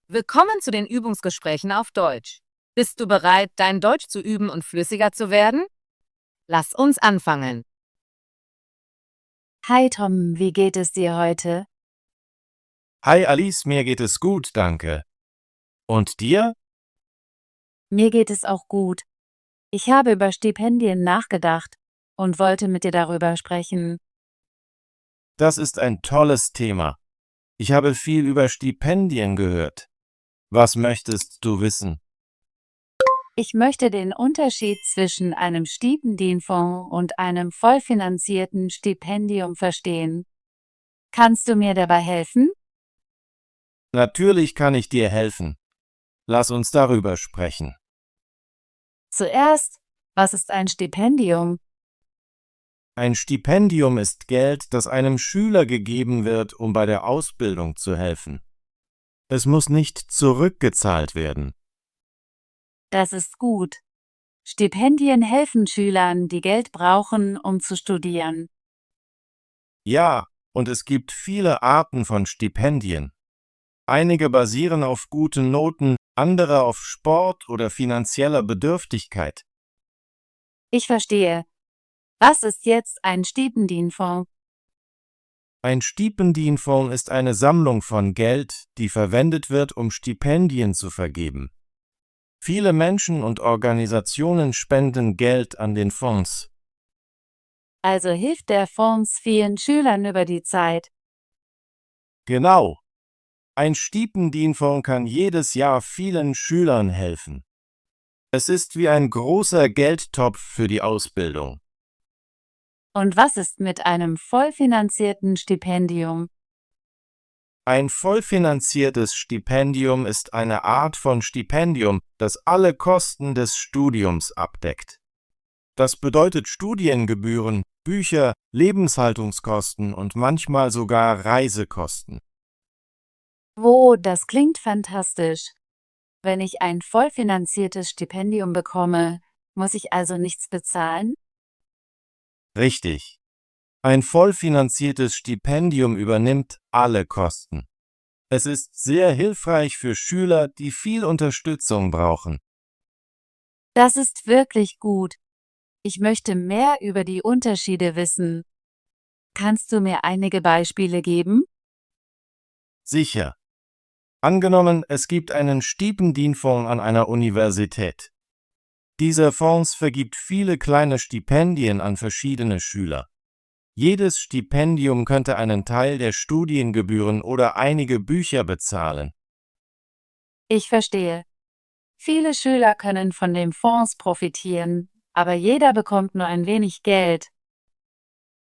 Willkommen zu den Übungsgesprächen auf Deutsch. Bist du bereit, dein Deutsch zu üben und flüssiger zu werden? Lass uns anfangen. Hi Tom, wie geht es dir heute? Hi Alice, mir geht es gut, danke. Und dir? Mir geht es auch gut. Ich habe über Stipendien nachgedacht und wollte mit dir darüber sprechen. Das ist ein tolles Thema. Ich habe viel über Stipendien gehört. Was möchtest du wissen? Ich möchte den Unterschied zwischen einem Stipendienfonds und einem vollfinanzierten Stipendium verstehen. Kannst du mir dabei helfen? Natürlich kann ich dir helfen. Lass uns darüber sprechen. Zuerst, was ist ein Stipendium? Ein Stipendium ist Geld, das einem Schüler gegeben wird, um bei der Ausbildung zu helfen. Es muss nicht zurückgezahlt werden. Das ist gut. Stipendien helfen Schülern, die Geld brauchen, um zu studieren. Ja, und es gibt viele Arten von Stipendien. Einige basieren auf guten Noten, andere auf Sport oder finanzieller Bedürftigkeit. Ich verstehe. Was ist jetzt ein Stipendienfonds? Ein Stipendienfonds ist eine Sammlung von Geld, die verwendet wird, um Stipendien zu vergeben. Viele Menschen und Organisationen spenden Geld an den Fonds. Also hilft der Fonds vielen Schülern über die Zeit. Genau. Ein Stipendienfonds kann jedes Jahr vielen Schülern helfen. Es ist wie ein großer Geldtopf für die Ausbildung. Und was ist mit einem vollfinanzierten Stipendium? Ein vollfinanziertes Stipendium ist eine Art von Stipendium, das alle Kosten des Studiums abdeckt. Das bedeutet Studiengebühren, Bücher, Lebenshaltungskosten und manchmal sogar Reisekosten. Das klingt fantastisch. Wenn ich ein vollfinanziertes Stipendium bekomme, muss ich also nichts bezahlen? Richtig. Ein vollfinanziertes Stipendium übernimmt alle Kosten. Es ist sehr hilfreich für Schüler, die viel Unterstützung brauchen. Das ist wirklich gut. Ich möchte mehr über die Unterschiede wissen. Kannst du mir einige Beispiele geben? Sicher. Angenommen, es gibt einen Stipendienfonds an einer Universität. Dieser Fonds vergibt viele kleine Stipendien an verschiedene Schüler. Jedes Stipendium könnte einen Teil der Studiengebühren oder einige Bücher bezahlen. Ich verstehe. Viele Schüler können von dem Fonds profitieren, aber jeder bekommt nur ein wenig Geld.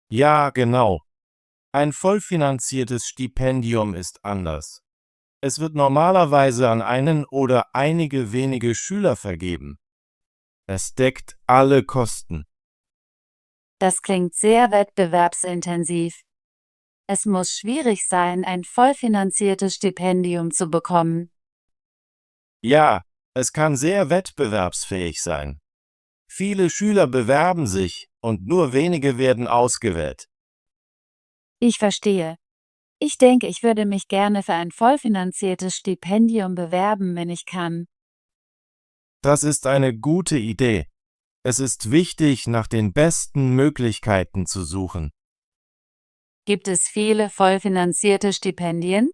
Ja, genau. Ein vollfinanziertes Stipendium ist anders. Es wird normalerweise an einen oder einige wenige Schüler vergeben. Es deckt alle Kosten. Das klingt sehr wettbewerbsintensiv. Es muss schwierig sein, ein vollfinanziertes Stipendium zu bekommen. Ja, es kann sehr wettbewerbsfähig sein. Viele Schüler bewerben sich und nur wenige werden ausgewählt. Ich verstehe. Ich denke, ich würde mich gerne für ein vollfinanziertes Stipendium bewerben, wenn ich kann. Das ist eine gute Idee. Es ist wichtig, nach den besten Möglichkeiten zu suchen. Gibt es viele vollfinanzierte Stipendien?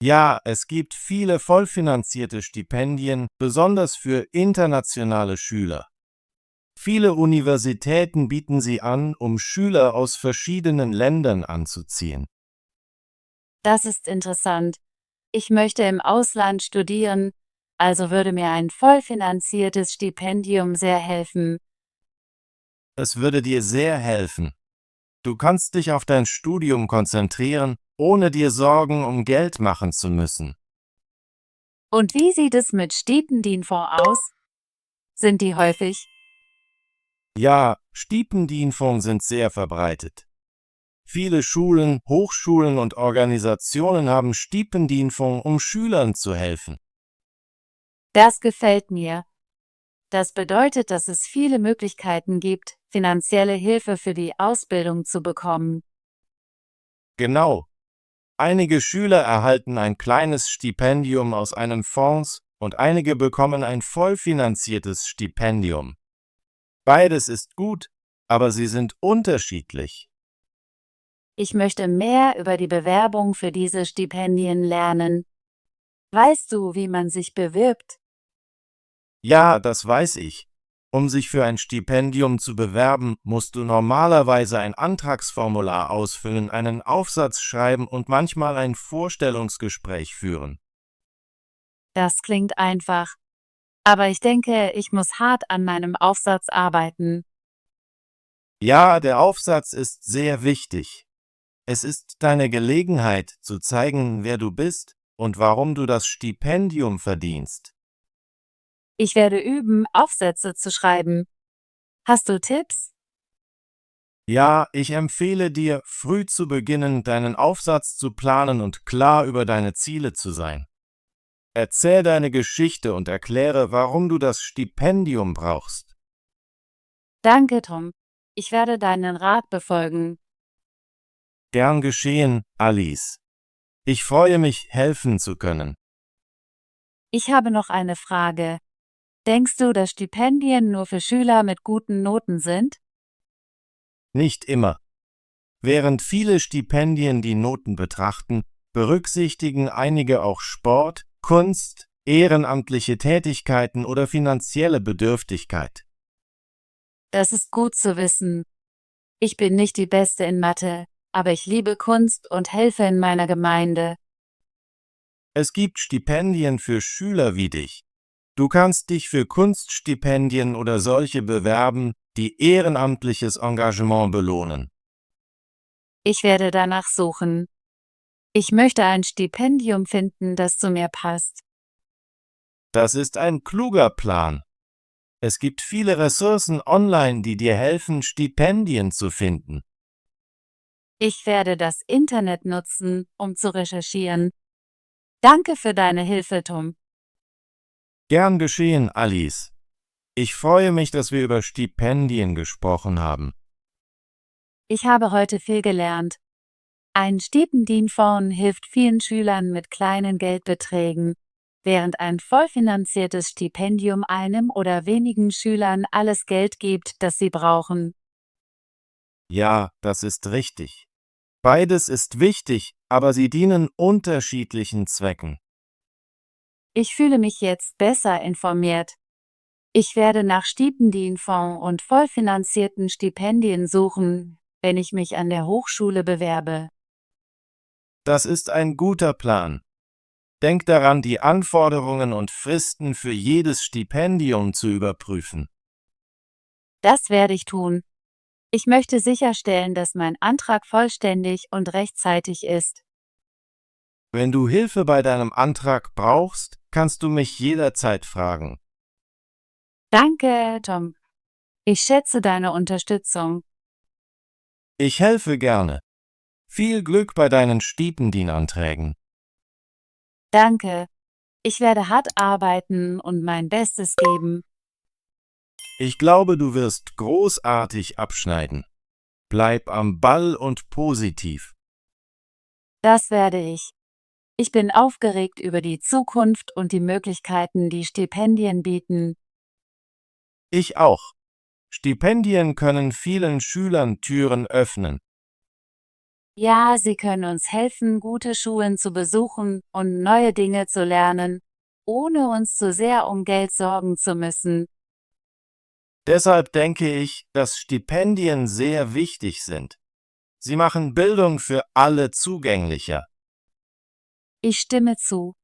Ja, es gibt viele vollfinanzierte Stipendien, besonders für internationale Schüler. Viele Universitäten bieten sie an, um Schüler aus verschiedenen Ländern anzuziehen. Das ist interessant. Ich möchte im Ausland studieren, also würde mir ein vollfinanziertes Stipendium sehr helfen. Es würde dir sehr helfen. Du kannst dich auf dein Studium konzentrieren, ohne dir Sorgen um Geld machen zu müssen. Und wie sieht es mit Stipendienfonds aus? Sind die häufig? Ja, Stipendienfonds sind sehr verbreitet. Viele Schulen, Hochschulen und Organisationen haben Stipendienfonds, um Schülern zu helfen. Das gefällt mir. Das bedeutet, dass es viele Möglichkeiten gibt, finanzielle Hilfe für die Ausbildung zu bekommen. Genau. Einige Schüler erhalten ein kleines Stipendium aus einem Fonds und einige bekommen ein vollfinanziertes Stipendium. Beides ist gut, aber sie sind unterschiedlich. Ich möchte mehr über die Bewerbung für diese Stipendien lernen. Weißt du, wie man sich bewirbt? Ja, das weiß ich. Um sich für ein Stipendium zu bewerben, musst du normalerweise ein Antragsformular ausfüllen, einen Aufsatz schreiben und manchmal ein Vorstellungsgespräch führen. Das klingt einfach. Aber ich denke, ich muss hart an meinem Aufsatz arbeiten. Ja, der Aufsatz ist sehr wichtig. Es ist deine Gelegenheit, zu zeigen, wer du bist und warum du das Stipendium verdienst. Ich werde üben, Aufsätze zu schreiben. Hast du Tipps? Ja, ich empfehle dir, früh zu beginnen, deinen Aufsatz zu planen und klar über deine Ziele zu sein. Erzähl deine Geschichte und erkläre, warum du das Stipendium brauchst. Danke, Tom. Ich werde deinen Rat befolgen. Gern geschehen, Alice. Ich freue mich, helfen zu können. Ich habe noch eine Frage. Denkst du, dass Stipendien nur für Schüler mit guten Noten sind? Nicht immer. Während viele Stipendien die Noten betrachten, berücksichtigen einige auch Sport, Kunst, ehrenamtliche Tätigkeiten oder finanzielle Bedürftigkeit. Das ist gut zu wissen. Ich bin nicht die Beste in Mathe, aber ich liebe Kunst und helfe in meiner Gemeinde. Es gibt Stipendien für Schüler wie dich. Du kannst dich für Kunststipendien oder solche bewerben, die ehrenamtliches Engagement belohnen. Ich werde danach suchen. Ich möchte ein Stipendium finden, das zu mir passt. Das ist ein kluger Plan. Es gibt viele Ressourcen online, die dir helfen, Stipendien zu finden. Ich werde das Internet nutzen, um zu recherchieren. Danke für deine Hilfe, Tom. Gern geschehen, Alice. Ich freue mich, dass wir über Stipendien gesprochen haben. Ich habe heute viel gelernt. Ein Stipendienfonds hilft vielen Schülern mit kleinen Geldbeträgen, während ein vollfinanziertes Stipendium einem oder wenigen Schülern alles Geld gibt, das sie brauchen. Ja, das ist richtig. Beides ist wichtig, aber sie dienen unterschiedlichen Zwecken. Ich fühle mich jetzt besser informiert. Ich werde nach Stipendienfonds und vollfinanzierten Stipendien suchen, wenn ich mich an der Hochschule bewerbe. Das ist ein guter Plan. Denk daran, die Anforderungen und Fristen für jedes Stipendium zu überprüfen. Das werde ich tun. Ich möchte sicherstellen, dass mein Antrag vollständig und rechtzeitig ist. Wenn du Hilfe bei deinem Antrag brauchst, kannst du mich jederzeit fragen. Danke, Tom. Ich schätze deine Unterstützung. Ich helfe gerne. Viel Glück bei deinen Stipendienanträgen. Danke. Ich werde hart arbeiten und mein Bestes geben. Ich glaube, du wirst großartig abschneiden. Bleib am Ball und positiv. Das werde ich. Ich bin aufgeregt über die Zukunft und die Möglichkeiten, die Stipendien bieten. Ich auch. Stipendien können vielen Schülern Türen öffnen. Ja, sie können uns helfen, gute Schulen zu besuchen und neue Dinge zu lernen, ohne uns zu sehr um Geld sorgen zu müssen. Deshalb denke ich, dass Stipendien sehr wichtig sind. Sie machen Bildung für alle zugänglicher. Ich stimme zu.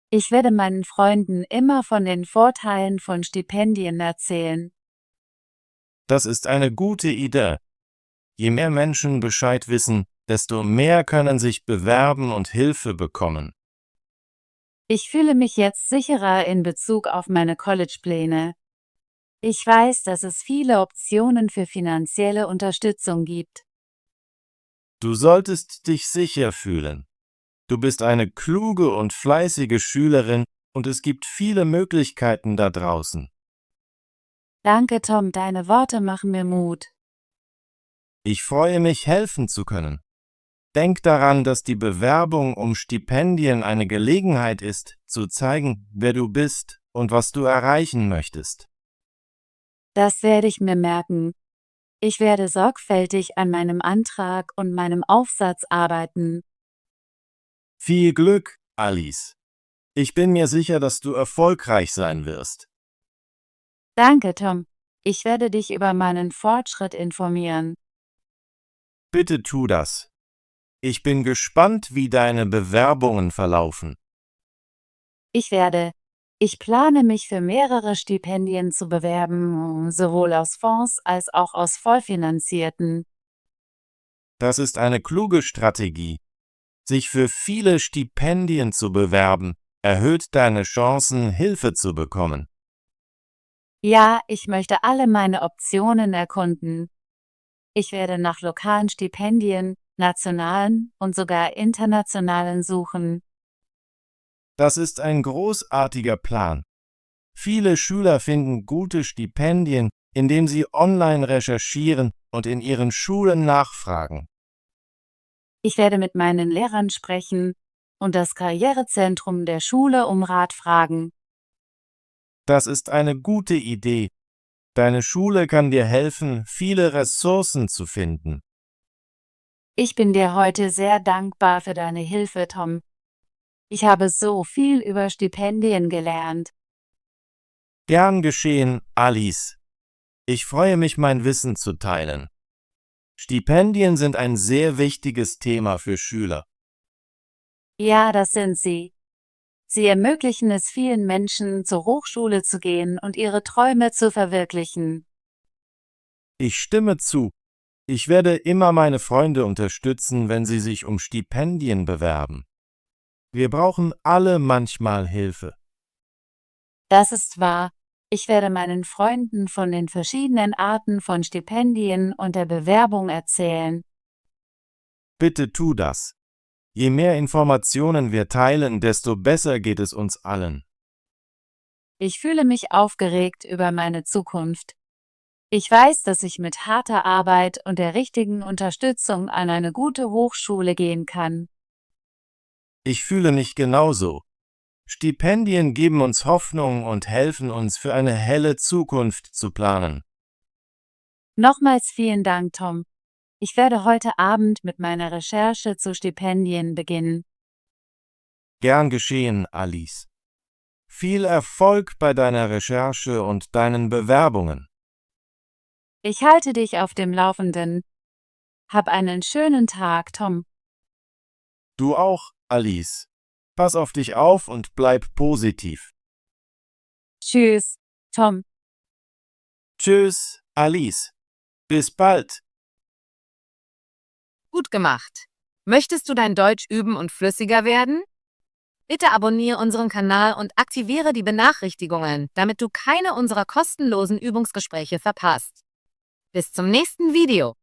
Ich werde meinen Freunden immer von den Vorteilen von Stipendien erzählen. Das ist eine gute Idee. Je mehr Menschen Bescheid wissen, desto mehr können sich bewerben und Hilfe bekommen. Ich fühle mich jetzt sicherer in Bezug auf meine College-Pläne. Ich weiß, dass es viele Optionen für finanzielle Unterstützung gibt. Du solltest dich sicher fühlen. Du bist eine kluge und fleißige Schülerin und es gibt viele Möglichkeiten da draußen. Danke, Tom, deine Worte machen mir Mut. Ich freue mich, helfen zu können. Denk daran, dass die Bewerbung um Stipendien eine Gelegenheit ist, zu zeigen, wer du bist und was du erreichen möchtest. Das werde ich mir merken. Ich werde sorgfältig an meinem Antrag und meinem Aufsatz arbeiten. Viel Glück, Alice. Ich bin mir sicher, dass du erfolgreich sein wirst. Danke, Tom. Ich werde dich über meinen Fortschritt informieren. Bitte tu das. Ich bin gespannt, wie deine Bewerbungen verlaufen. Ich plane mich für mehrere Stipendien zu bewerben, sowohl aus Fonds als auch aus vollfinanzierten. Das ist eine kluge Strategie. Sich für viele Stipendien zu bewerben, erhöht deine Chancen, Hilfe zu bekommen. Ja, ich möchte alle meine Optionen erkunden. Ich werde nach lokalen Stipendien, nationalen und sogar internationalen suchen. Das ist ein großartiger Plan. Viele Schüler finden gute Stipendien, indem sie online recherchieren und in ihren Schulen nachfragen. Ich werde mit meinen Lehrern sprechen und das Karrierezentrum der Schule um Rat fragen. Das ist eine gute Idee. Deine Schule kann dir helfen, viele Ressourcen zu finden. Ich bin dir heute sehr dankbar für deine Hilfe, Tom. Ich habe so viel über Stipendien gelernt. Gern geschehen, Alice. Ich freue mich, mein Wissen zu teilen. Stipendien sind ein sehr wichtiges Thema für Schüler. Ja, das sind sie. Sie ermöglichen es vielen Menschen, zur Hochschule zu gehen und ihre Träume zu verwirklichen. Ich stimme zu. Ich werde immer meine Freunde unterstützen, wenn sie sich um Stipendien bewerben. Wir brauchen alle manchmal Hilfe. Das ist wahr. Ich werde meinen Freunden von den verschiedenen Arten von Stipendien und der Bewerbung erzählen. Bitte tu das. Je mehr Informationen wir teilen, desto besser geht es uns allen. Ich fühle mich aufgeregt über meine Zukunft. Ich weiß, dass ich mit harter Arbeit und der richtigen Unterstützung an eine gute Hochschule gehen kann. Ich fühle mich genauso. Stipendien geben uns Hoffnung und helfen uns, für eine helle Zukunft zu planen. Nochmals vielen Dank, Tom. Ich werde heute Abend mit meiner Recherche zu Stipendien beginnen. Gern geschehen, Alice. Viel Erfolg bei deiner Recherche und deinen Bewerbungen. Ich halte dich auf dem Laufenden. Hab einen schönen Tag, Tom. Du auch, Alice. Pass auf dich auf und bleib positiv. Tschüss, Tom. Tschüss, Alice. Bis bald. Gut gemacht. Möchtest du dein Deutsch üben und flüssiger werden? Bitte abonniere unseren Kanal und aktiviere die Benachrichtigungen, damit du keine unserer kostenlosen Übungsgespräche verpasst. Bis zum nächsten Video.